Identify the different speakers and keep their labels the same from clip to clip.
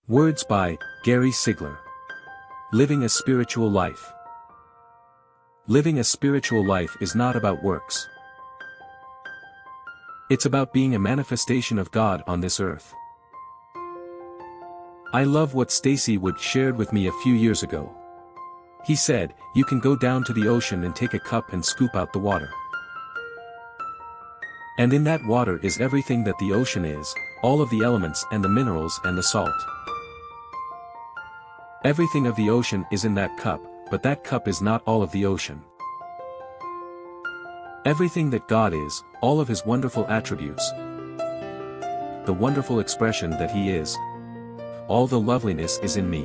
Speaker 1: Words by Gary Sigler. Living a spiritual life. Living a spiritual life is not about works. It's about being a manifestation of God on this earth. I love what Stacy Wood shared with me a few years ago. He said, "You can go down to the ocean and take a cup and scoop out the water. And in that water is everything that the ocean is, all of the elements and the minerals and the salt. Everything of the ocean is in that cup, but that cup is not all of the ocean. Everything that God is, all of His wonderful attributes, the wonderful expression that He is, all the loveliness is in me.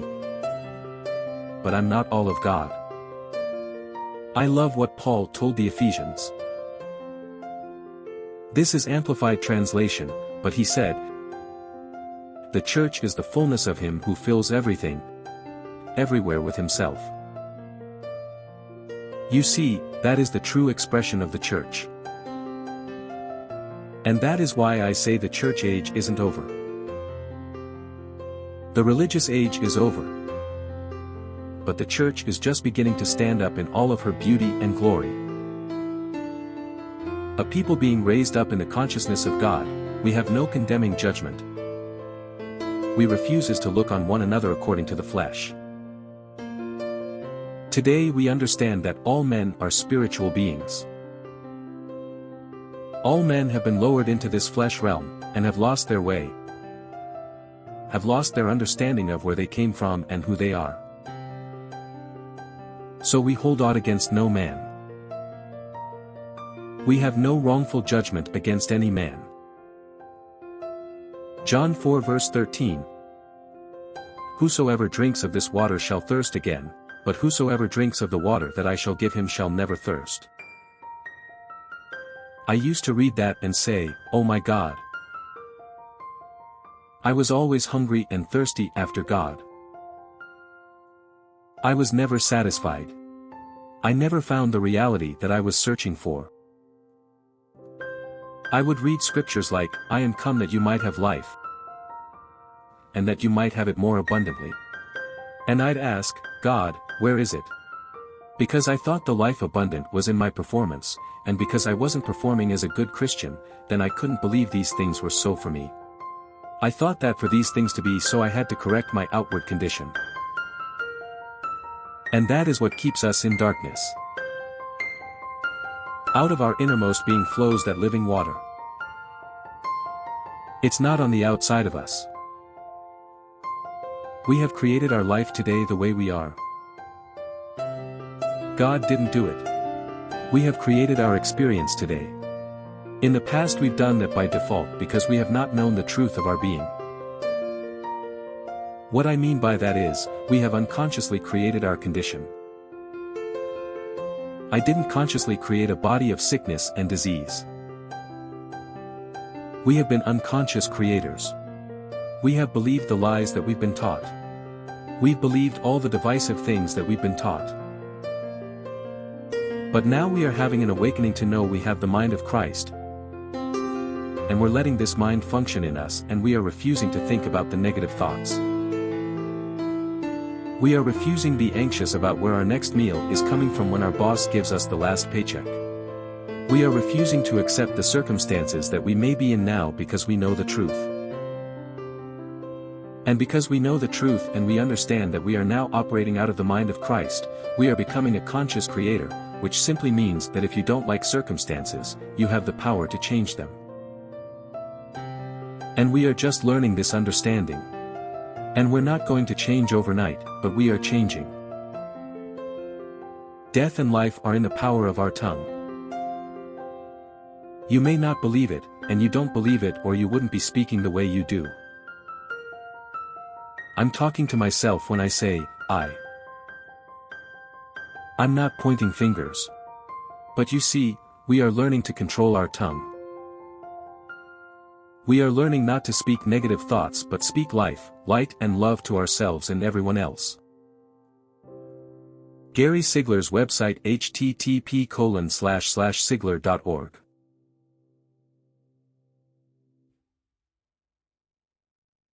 Speaker 1: But I'm not all of God." I love what Paul told the Ephesians. This is amplified translation, but he said, "The church is the fullness of Him who fills everything, everywhere with Himself." You see, that is the true expression of the church. And that is why I say the church age isn't over. The religious age is over. But the church is just beginning to stand up in all of her beauty and glory. A people being raised up in the consciousness of God. We have no condemning judgment. We refuses to look on one another according to the flesh. Today we understand that all men are spiritual beings. All men have been lowered into this flesh realm, and have lost their way, have lost their understanding of where they came from and who they are. So we hold out against no man. We have no wrongful judgment against any man. John 4 verse 13. "Whosoever drinks of this water shall thirst again, but whosoever drinks of the water that I shall give him shall never thirst." I used to read that and say, "Oh my God. I was always hungry and thirsty after God. I was never satisfied. I never found the reality that I was searching for." I would read scriptures like, "I am come that you might have life, and that you might have it more abundantly." And I'd ask, "God, where is it?" Because I thought the life abundant was in my performance, and because I wasn't performing as a good Christian, then I couldn't believe these things were so for me. I thought that for these things to be so I had to correct my outward condition. And that is what keeps us in darkness. Out of our innermost being flows that living water. It's not on the outside of us. We have created our life today the way we are. God didn't do it. We have created our experience today. In the past we've done that by default because we have not known the truth of our being. What I mean by that is, we have unconsciously created our condition. I didn't consciously create a body of sickness and disease. We have been unconscious creators. We have believed the lies that we've been taught. We've believed all the divisive things that we've been taught. But now we are having an awakening to know we have the mind of Christ. And we're letting this mind function in us, and we are refusing to think about the negative thoughts. We are refusing to be anxious about where our next meal is coming from when our boss gives us the last paycheck. We are refusing to accept the circumstances that we may be in now because we know the truth. And because we know the truth and we understand that we are now operating out of the mind of Christ, we are becoming a conscious creator, which simply means that if you don't like circumstances, you have the power to change them. And we are just learning this understanding. And we're not going to change overnight, but we are changing. Death and life are in the power of our tongue. You may not believe it, and you don't believe it or you wouldn't be speaking the way you do. I'm talking to myself when I say, I. I'm not pointing fingers. But you see, we are learning to control our tongue. We are learning not to speak negative thoughts but speak life, light and love to ourselves and everyone else. Gary Sigler's website http://sigler.org